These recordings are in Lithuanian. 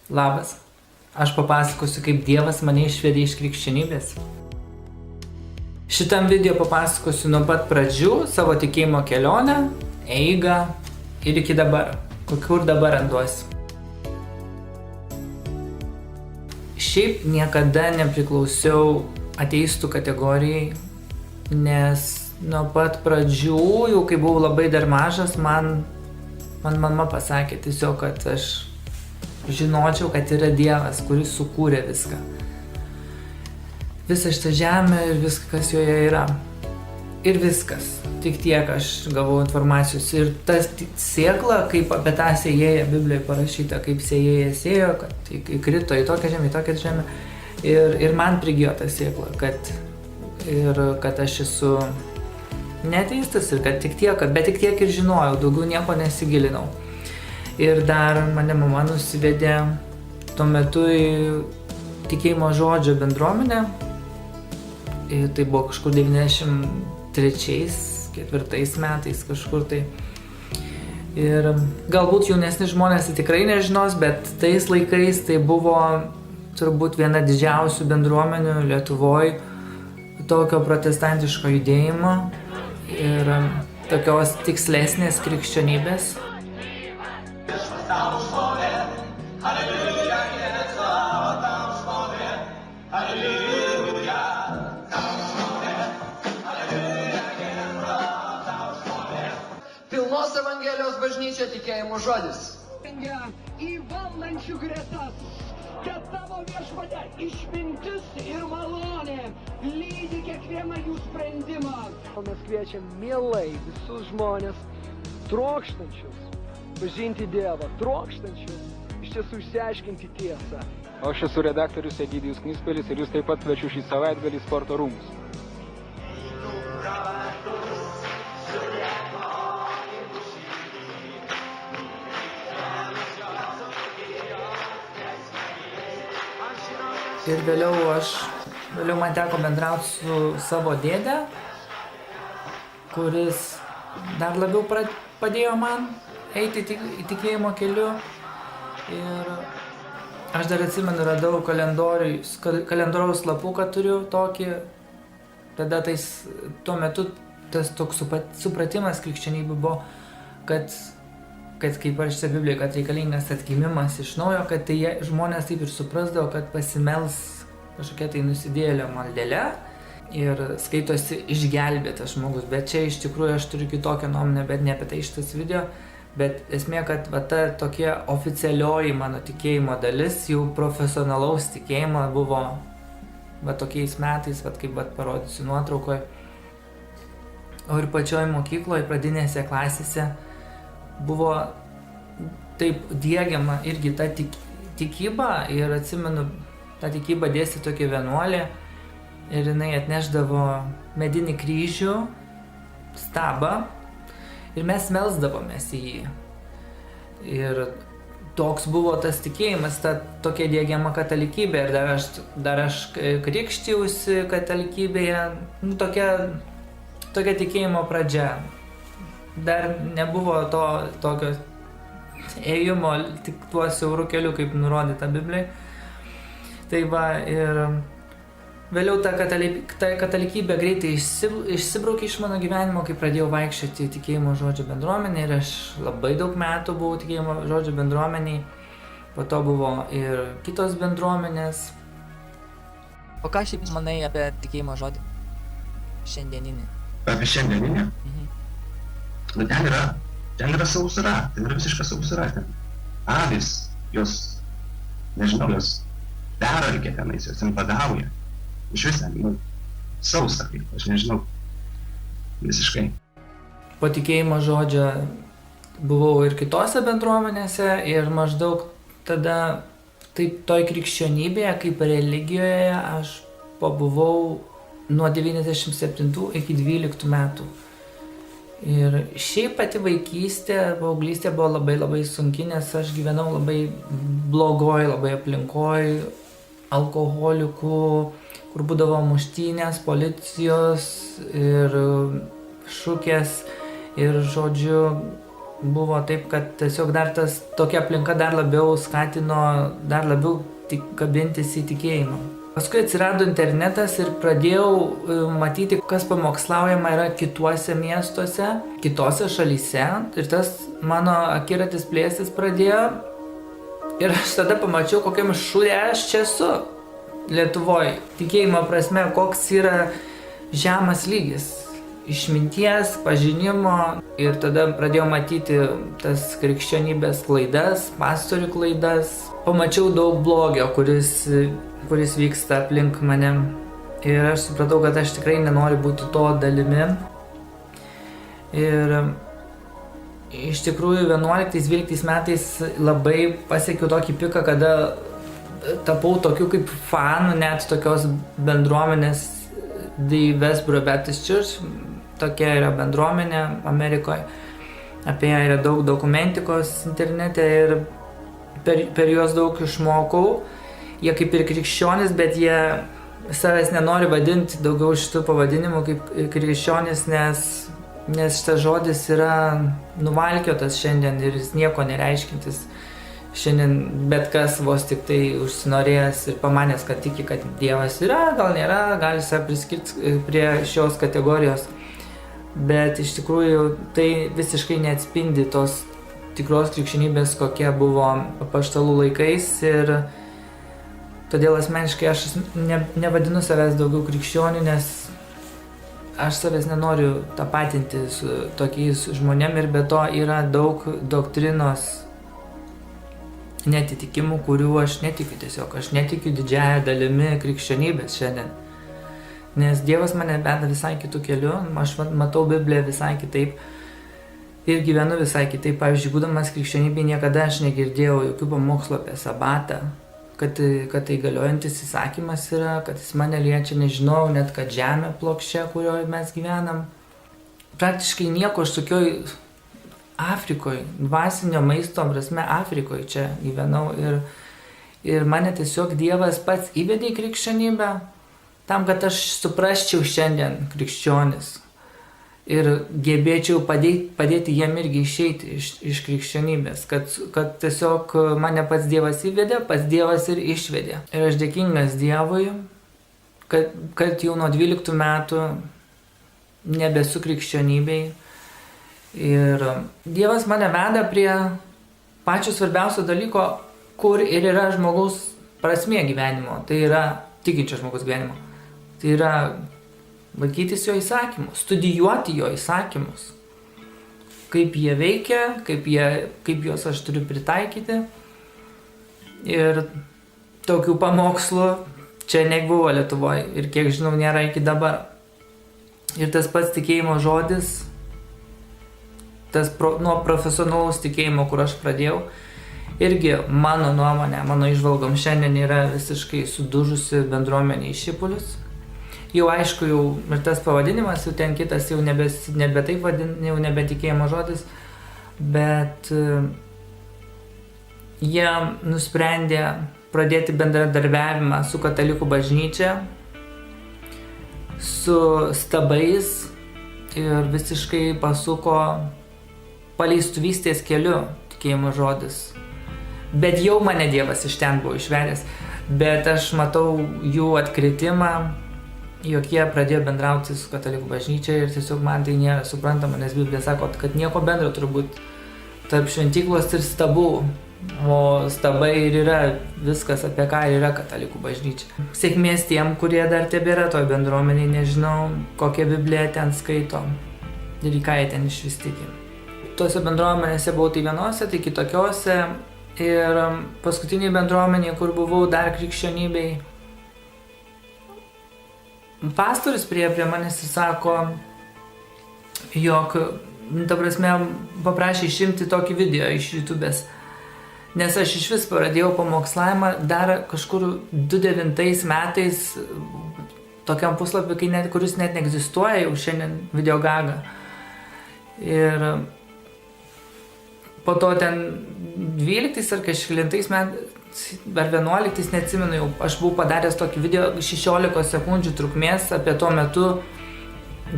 Labas. Aš papasakosiu, kaip Dievas mane išvedė iš krikščionybės. Šitam video papasakosiu nuo pat pradžių savo tikėjimo kelionę, eigą ir iki dabar. Kur dabar randuosi. Šiaip niekada nepriklausiau ateistų kategorijai, nes nuo pat pradžių, jau kai buvau labai dar mažas, man mama pasakė tiesiog, kad aš žinočiau, kad yra Dievas, kuris sukūrė viską. Visą šitą žemę ir viską, kas joje yra. Ir viskas. Tik tiek aš gavau informacijos. Ir tas sėkla, kaip apie tą sėjėją Biblijoje parašyta, kaip sėjėjas sėjo, kad įkrito į tokią žemę, ir man prigijo ta sėkla, kad aš esu neateistas ir kad tik tiek, bet tik tiek ir žinojau, daugiau nieko nesigilinau. Ir dar mane mama nusivedė tuo metu į tikėjimo žodžio bendruomenę. Ir tai buvo kažkur 93-94 metais kažkur tai. Ir galbūt jaunesni žmonės tai tikrai nežinos, bet tais laikais tai buvo turbūt viena didžiausių bendruomenių Lietuvoje, tokio protestantiško judėjimo ir tokios tikslesnės krikščionybės. Pilnos Evangelijos bažnyčia tikėjimo žodis. Į valdančių gretas, kad tavo Viešpatie išmintis ir malonė lydi kiekvieną jų sprendimą. Mes kviečiam mielai visus žmonės trokštančius pažinti Dievą, trokštančius iš tiesų išsiaiškinti tiesą. Aš esu redaktorius Egidijus Knispelis ir jūs taip pat kviečiu šį savaitgalį į sporto rūmus. Ir vėliau man teko bendrauti su savo dėde, kuris dar labiau padėjo man eiti į tikėjimo keliu. Ir aš dar atsimenu, radau kalendoriaus lapuką turiu tokį. Tada tuo metu tas toks supratimas krikščionybė buvo, kad kaip parašyta Biblijoje, kad reikalingas atgimimas iš naujo, kad tai žmonės taip ir suprasdavo, kad pasimels kažkokia tai nusidėjėlio maldele ir skaitosi išgelbėtas žmogus. Bet čia iš tikrųjų aš turiu kitokią nuomonę, bet ne apie tai šitas video. Bet esmė, kad ta tokia oficialioji mano tikėjimo dalis, jau profesionalaus tikėjimo buvo tokiais metais, kaip parodysiu nuotraukoje. O ir pačioj mokykloje, pradinėse klasėse, buvo taip diegiama irgi ta tikyba. Ir atsimenu, tą tikybą dėstė tokia vienuolė ir jinai atnešdavo medinį kryžių, stabą ir mes melsdavomės į jį. Ir toks buvo tas tikėjimas, ta tokia diegiama katalikybė. Ir dar aš krikštijausi katalikybėje, tokia tikėjimo pradžia. Dar nebuvo tokio ėjimo tik tuo siauru keliu, kaip nurodyta Biblijoje. Tai va, ir vėliau ta katalikybė greitai išsibraukė iš mano gyvenimo, kai pradėjau vaikščioti tikėjimo žodžio bendruomenį. Ir aš labai daug metų buvau tikėjimo žodžio bendruomeniai. Po to buvo ir kitos bendruomenės. O ką šiaip manai apie tikėjimo žodį šiandieninį? Apie šiandieninį? Nu, ten yra sausra, ten yra visiška sausra. Avys, jos peralkė tenais, jos ten badauja. Iš vis ten, sausa, aš nežinau, visiškai. Po tikėjimo žodžio buvau ir kitose bendruomenėse ir maždaug tada taip toj krikščionybėje, kaip religijoje, aš pabuvau nuo 97 iki 12 metų. Ir šiaip pati vaikystė, paauglystė buvo labai labai sunki, nes aš gyvenau labai blogoj, labai aplinkoj, alkoholikų, kur būdavo muštynės, policijos ir šukės ir žodžiu buvo taip, kad tiesiog dar tokia aplinka dar labiau skatino, dar labiau kabintis į tikėjimą. Paskui atsirado internetas ir pradėjau matyti, kas pamokslaujama yra kituose miestuose, kitose šalyse. Ir tas mano akiratis plėstis pradėjo. Ir aš tada pamačiau, kokiam šūdė aš čia esu Lietuvoje. Tikėjimo prasme, koks yra žemas lygis. Išminties, pažinimo. Ir tada pradėjau matyti tas krikščionybės klaidas, pastorių klaidas. Pamačiau daug blogio, kuris vyksta aplink mane. Ir aš supratau, kad aš tikrai nenoriu būti to dalimi. Ir iš tikrųjų 11-12 metais labai pasiekiau tokį piką, kada tapau tokiu kaip fanu net tokios bendruomenės The Westboro Baptist Church. Tokia yra bendruomenė Amerikoje. Apie ją yra daug dokumentikos internete ir per juos daug išmokau. Jie kaip ir krikščionys, bet jie savęs nenori vadinti daugiau šitų pavadinimų kaip krikščionys, nes šitas žodis yra nuvalkiotas šiandien ir jis nieko nereiškintis. Šiandien bet kas vos tik tai užsinorėjęs ir pamanęs, kad tiki, kad Dievas yra, gal nėra, gali save priskirti prie šios kategorijos. Bet iš tikrųjų tai visiškai neatspindi tos tikros krikščionybės, kokia buvo apaštalų laikais. Ir todėl asmeniškai aš nevadinu savęs daugiau krikščionių, nes aš savęs nenoriu tapatinti su tokiais žmonėm ir be to yra daug doktrinos netitikimų, kurių aš netikiu tiesiog. Aš netikiu didžiąją dalimi krikščionybės šiandien. Nes Dievas mane veda visai kitų kelių, aš matau Bibliją visai kitaip ir gyvenu visai kitaip. Pavyzdžiui, būdamas krikščionybėje niekada aš negirdėjau jokių pamokslų apie sabatą, kad tai galiojantis įsakymas yra, kad jis mane liečia, nežinau, net kad žemė plokščia, kurioje mes gyvenam. Praktiškai nieko aš tokioj Afrikoje, dvasinio maisto prasme Afrikoje čia gyvenau ir mane tiesiog Dievas pats įvedė į krikščionybę tam, kad aš suprasčiau šiandien krikščionis ir gebėčiau padėti jiem irgi išeiti iš krikščionybės, kad tiesiog mane pats Dievas įvedė, pats Dievas ir išvedė. Ir aš dėkingas Dievui, kad jau nuo 12 metų nebesu krikščionybėj. Ir Dievas mane veda prie pačio svarbiausio dalyko, kur ir yra žmogaus prasmė gyvenimo. Tai yra tikinčio žmogaus gyvenimo. Tai yra laikytis jo įsakymų, studijuoti jo įsakymus. Kaip jie veikia, kaip juos aš turiu pritaikyti. Ir tokių pamokslų čia nebuvo Lietuvoje ir kiek žinau nėra iki dabar. Ir tas pats tikėjimo žodis, nuo profesionalaus tikėjimo, kur aš pradėjau, irgi mano nuomonė, mano išvalgom šiandien yra visiškai sudužusi bendruomenė į šipulius. Jau aišku, jau ir tas pavadinimas, jau ten kitas, jau nebe taip vadinasi, jau nebe tikėjimo žodis, bet jie nusprendė pradėti bendradarbiavimą su katalikų bažnyčia, su stabais ir visiškai pasuko paleistuvystės keliu, tikėjimo žodis. Bet jau mane Dievas iš ten buvo išvedęs, bet aš matau jų atkritimą, jog jie pradėjo bendrauti su katalikų bažnyčia ir tiesiog man tai nėra suprantama, nes Biblija sako, kad nieko bendro turbūt tarp šventyklos ir stabų, o stabai ir yra viskas, apie ką yra katalikų bažnyčia. Sėkmės tiem, kurie dar tebėra toj bendruomeniai, nežinau, kokią Bibliją ten skaito ir į ką jie ten iš vis tiki. Tuose bendruomenėse buvau tai vienose, tai kitokiose ir paskutiniai bendruomenė, kur buvau dar krikščionybei, pastorius prie manęs ir sako, jog, ta prasme, paprašė išimti tokį video iš YouTube'ės, nes aš iš vis pradėjau pamokslavimą dar kažkur 2009 metais tokiam puslapį, kuris net neegzistuoja jau šiandien Videogaga. Ir po to ten 12 ar kažkelintais metais, ar 11, neatsimenu, jau aš buvau padaręs tokį video 16 sekundžių trukmės apie tuo metu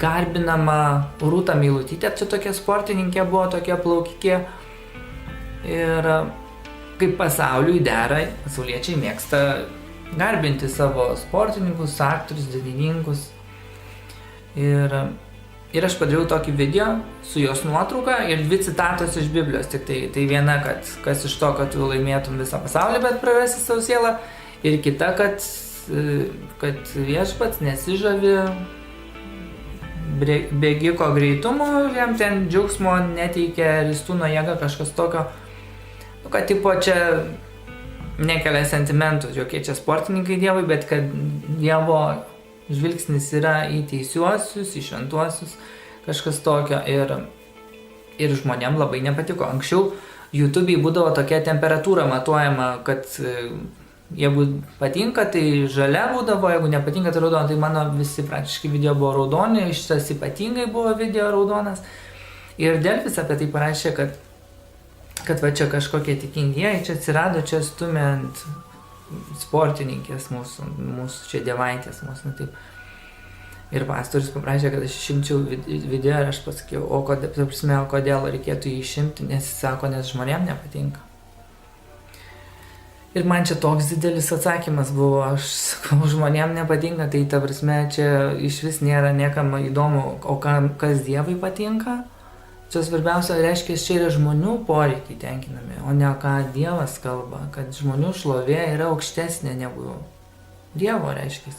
garbinama Rūta Meilutytė, čia tokia sportininkė buvo, tokia plaukikė. Ir kaip pasauliui dera, pasauliečiai mėgsta garbinti savo sportininkus, aktorius, dainininkus. Ir aš padariau tokį video su jos nuotrauka ir 2 citatos iš Biblijos. Tik tai viena, kad kas iš to, kad tu laimėtum visą pasaulį, bet prarasi savo sielą. Ir kita, kad viešpats nesižavi bėgiko greitumu, jam ten džiaugsmo neteikia ristūno jėga, kažkas tokio. Kad tipo čia nekelia sentimentų, jokie čia sportininkai Dievui, bet kad Dievo žvilgsnis yra į teisiuosius, į šventuosius, kažkas tokio. Ir žmonėm labai nepatiko. Anksčiau YouTube'ai būdavo tokia temperatūra matuojama, kad jeigu patinka, tai žalia būdavo, jeigu nepatinka, tai raudona. Tai mano visi praktiškai video buvo raudoni, šitas ypatingai buvo video raudonas. Ir Delfis apie tai parašė, kad va čia kažkokie tikingieji čia atsirado, čia stumė ant sportininkės mūsų čia dievaitės mūsų, taip. Ir pastorius paprašė, kad aš išimčiau video ir aš pasakiau, o kodėl reikėtų jį išimti, nes jis sako, nes žmonėm nepatinka. Ir man čia toks didelis atsakymas buvo, aš sakau, žmonėm nepatinka, tai ta prasme čia iš vis nėra niekam įdomu, o kas Dievui patinka. Čia svarbiausia, reiškia, čia yra žmonių poreikiai tenkinami, o ne ką Dievas kalba, kad žmonių šlovė yra aukštesnė negu Dievo, reiškia.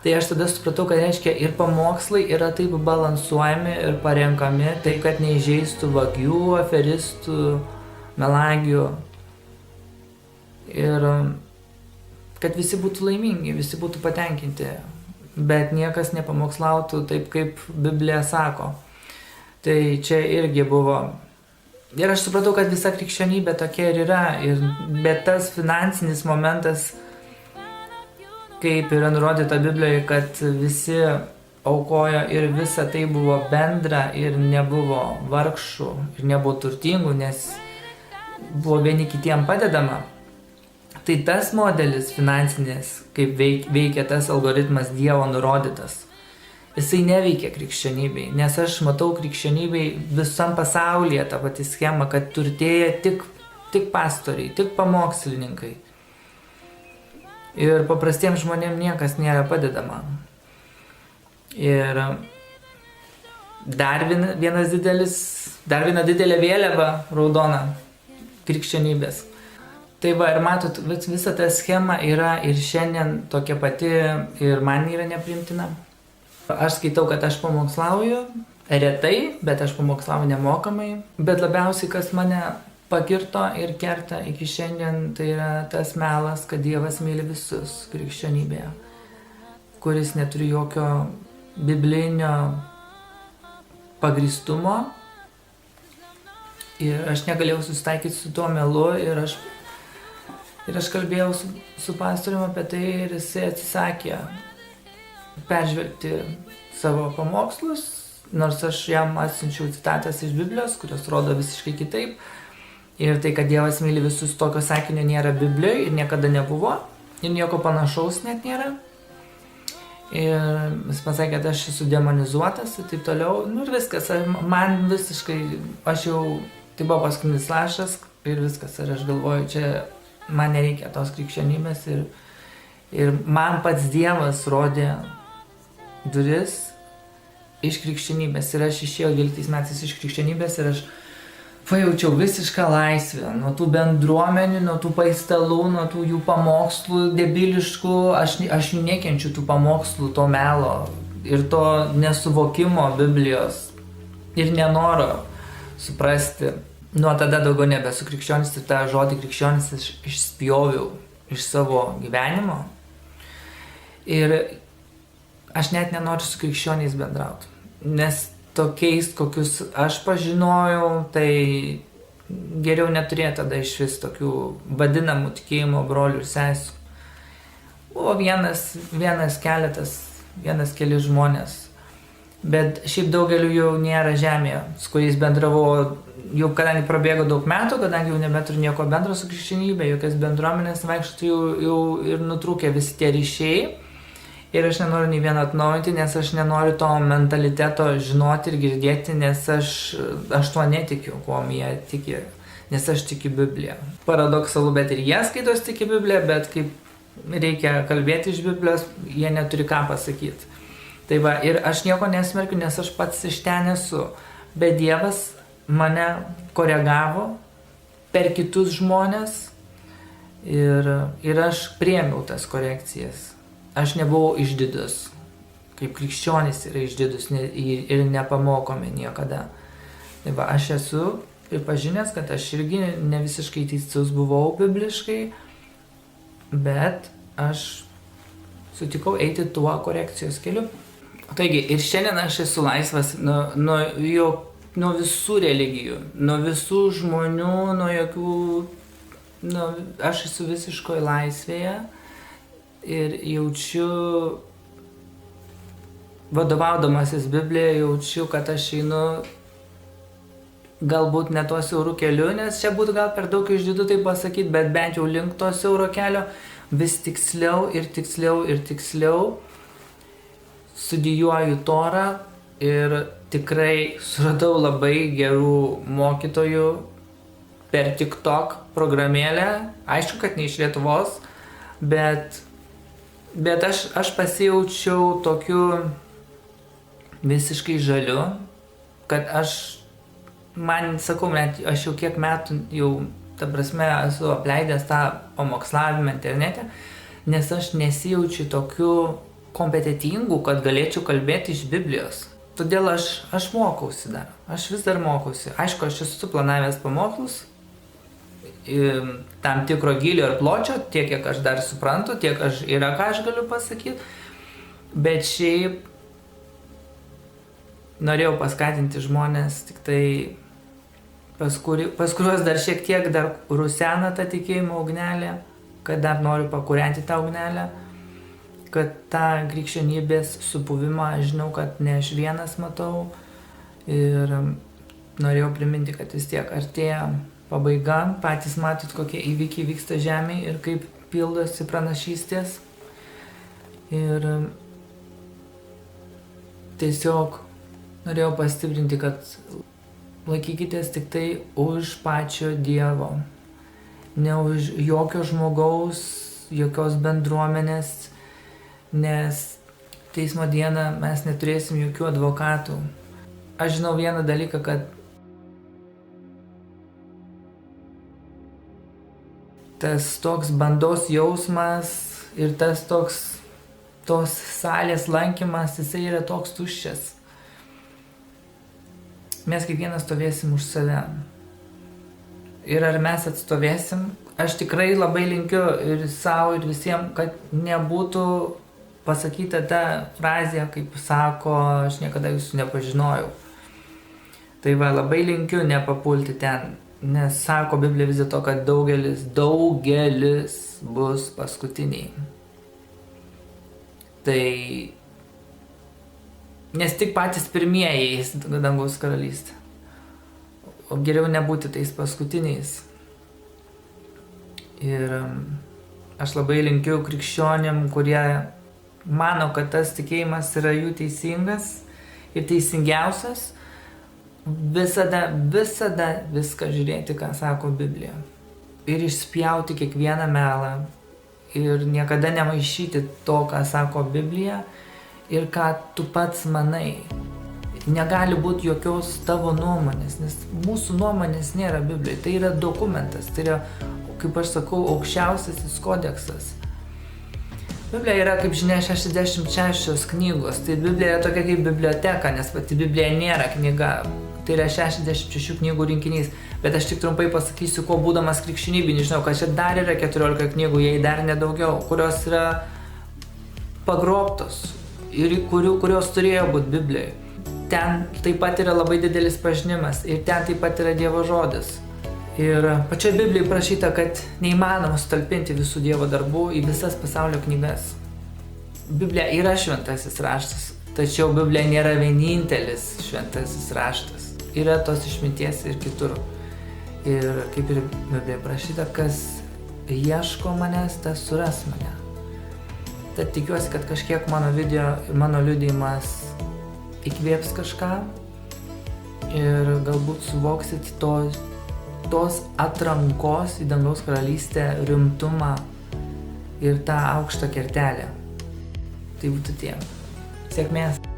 Tai aš tada supratau, kad reiškia ir pamokslai yra taip balansuojami ir parenkami, taip kad neįžeistų vagių, aferistų, melagių. Ir kad visi būtų laimingi, visi būtų patenkinti, bet niekas nepamokslautų taip, kaip Biblija sako. Tai čia irgi buvo. Ir aš supratau, kad visa krikščionybė tokia ir yra. Bet tas finansinis momentas, kaip yra nurodyta Biblijoje, kad visi aukojo ir visa tai buvo bendra ir nebuvo vargšų ir nebuvo turtingų, nes buvo vieni kitiem padedama. Tai tas modelis finansinis, kaip veikia tas algoritmas Dievo nurodytas, jisai neveikia krikščionybei, nes aš matau krikščionybei visam pasaulyje tą patį schemą, kad turtėja tik pastoriai, tik pamokslininkai. Ir paprastiems žmonėms niekas nėra padedama. Ir dar viena didelė vėliava raudona krikščionybės. Tai va, ir matot, visa ta schema yra ir šiandien tokia pati ir man yra nepriimtina. Aš skaitau, kad aš pamokslauju retai, bet aš pamokslauju nemokamai. Bet labiausiai, kas mane pakirto ir kerta iki šiandien, tai yra tas melas, kad Dievas myli visus krikščionybėje, kuris neturi jokio biblinio pagrįstumo. Ir aš negalėjau susitaikyti su tuo melu ir aš kalbėjau su pastoriumi apie tai ir jisai atsisakė peržvelgti savo pamokslus, nors aš jam atsiunčiau citatas iš Biblijos, kurios rodo visiškai kitaip. Ir tai, kad Dievas myli visus, tokio sakinio nėra Biblijoje ir niekada nebuvo. Ir nieko panašaus net nėra. Ir jis pasakė, kad aš esu demonizuotas ir taip toliau. Nu ir viskas, man visiškai, tai buvo paskutinis lašas ir viskas. Ir aš galvoju, čia man nereikia tos krikščionybės. Ir man pats Dievas rodė duris iš krikščionybės. Ir aš išėjau 12 metais iš krikščionybės ir aš pajaučiau visišką laisvę nuo tų bendruomenių, nuo tų paistalų, nuo tų jų pamokslų debiliškų. Aš jų nekenčiu tų pamokslų, to melo ir to nesuvokimo Biblijos ir nenoro suprasti. Nuo tada daugiau nebesu krikščionis ir tą žodį krikščionis išspjoviau iš savo gyvenimo. Ir aš net nenoriu su krikščioniais bendrauti, nes tokiais, kokius aš pažinojau, tai geriau neturėti tada iš vis tokių vadinamų tikėjimo brolių ir sesių. Buvo keli žmonės, bet šiaip daugeliu jau nėra žemėje, su kuriais bendravau, jau kadangi prabėgo daug metų, kadangi jau nebeturiu nieko bendro su krikščionybė, jokias bendruomenės vaikštų jau ir nutrūkė visi tie ryšiai. Ir aš nenoriu nei vieno atnaujinti, nes aš nenoriu to mentaliteto žinoti ir girdėti, nes aš tuo netikiu, kuo jie tiki, nes aš tikiu Bibliją. Paradoksalu, bet ir jie skaitos tiki Bibliją, bet kaip reikia kalbėti iš Biblijos, jie neturi ką pasakyti. Tai va, ir aš nieko nesmerkiu, nes aš pats iš ten esu, bet Dievas mane koregavo per kitus žmonės ir aš priėmiau tas korekcijas. Aš nebuvau išdidus, kaip krikščionys yra išdidus ir nepamokomi niekada. Tai va, aš esu pripažinęs, kad aš irgi ne visiškai teisus buvau bibliškai, bet aš sutikau eiti tuo korekcijos keliu. Taigi, ir šiandien aš esu laisvas nuo visų religijų, nuo visų žmonių, aš esu visiškoje laisvėje. Ir jaučiu, vadovaudamasis Bibliją, jaučiu, kad aš einu galbūt ne tuo siauru keliu, nes čia būtų gal per daug išdidu tai pasakyti, bet bent jau link to siauro kelio vis tiksliau ir tiksliau ir tiksliau studijuoju Torą ir tikrai suradau labai gerų mokytojų per TikTok programėlę, aišku, kad ne iš Lietuvos, bet aš pasijaučiau tokiu visiškai žaliu, kad aš jau kiek metų jau, ta prasme, esu apleidęs tą pamokslavimą internete, nes aš nesijaučiu tokiu kompetitingu, kad galėčiau kalbėti iš Biblijos. Todėl aš mokausi dar, aš vis dar mokausi. Aišku, aš esu suplanavęs pamokslus, tam tikro gylio ir pločio, tiek, kiek aš dar suprantu, tiek ką aš galiu pasakyti, bet šiaip norėjau paskatinti žmonės, tik tai pas kuriuos dar šiek tiek dar rusena tą tikėjimo ugnelę, kad dar noriu pakūrenti tą ugnelę, kad tą krikščionybės supuvimą žinau, kad ne aš vienas matau ir norėjau priminti, kad vis tiek artėja pabaiga, patys matot, kokie įvykiai vyksta žemėje ir kaip pildosi pranašystės. Ir tiesiog norėjau pastiprinti, kad laikykitės tik tai už pačio Dievo, ne už jokio žmogaus, jokios bendruomenės, nes teismo dieną mes neturėsim jokių advokatų. Aš žinau vieną dalyką, kad tas toks bandos jausmas ir tos salės lankymas, jisai yra toks tuščias. Mes kiekvienas stovėsim už save. Ir ar mes atstovėsim, aš tikrai labai linkiu ir savo, ir visiems, kad nebūtų pasakyta ta frazė, kaip sako, aš niekada jūsų nepažinojau. Tai va, labai linkiu nepapulti ten. Nes sako Biblija vis dėlto, kad daugelis bus paskutiniai. Tai nes tik patys pirmieji eis dangaus karalystę. O geriau nebūti tais paskutiniais. Ir aš labai linkiu krikščionėm, kurie mano, kad tas tikėjimas yra jų teisingas ir teisingiausias, visada viską žiūrėti, ką sako Biblija. Ir išspjauti kiekvieną melą. Ir niekada nemaišyti to, ką sako Biblija ir ką tu pats manai. Negali būti jokios tavo nuomonės, nes mūsų nuomonės nėra Biblijoje. Tai yra dokumentas, tai yra, kaip aš sakau, aukščiausiasis kodeksas. Biblija yra, kaip žinia, 66 knygos. Tai Biblija yra tokia kaip biblioteka, nes pati Biblija nėra knyga. Tai yra 66 knygų rinkinys. Bet aš tik trumpai pasakysiu, ko būdamas krikščionybėj, žinau, kad čia dar yra 14 knygų, jei dar nedaugiau, kurios yra pagrobtos ir kurios turėjo būti Biblijoje. Ten taip pat yra labai didelis pažinimas ir ten taip pat yra Dievo žodis. Ir pačioje Biblijoje prašyta, kad neįmanoma sutalpinti visų Dievo darbų į visas pasaulio knygas. Biblija yra šventasis raštas, tačiau Biblija nėra vienintelis šventasis raštas. Yra tos išminties ir kitur. Ir kaip ir Biblijoje prašyta, kas ieško manęs, tas suras mane. Tad tikiuosi, kad kažkiek mano liudijimas įkvėps kažką ir galbūt suvoksit tos atrankos į dangaus karalystę rimtumą ir tą aukštą kertelę. Tai būtų tiek. Sėkmės.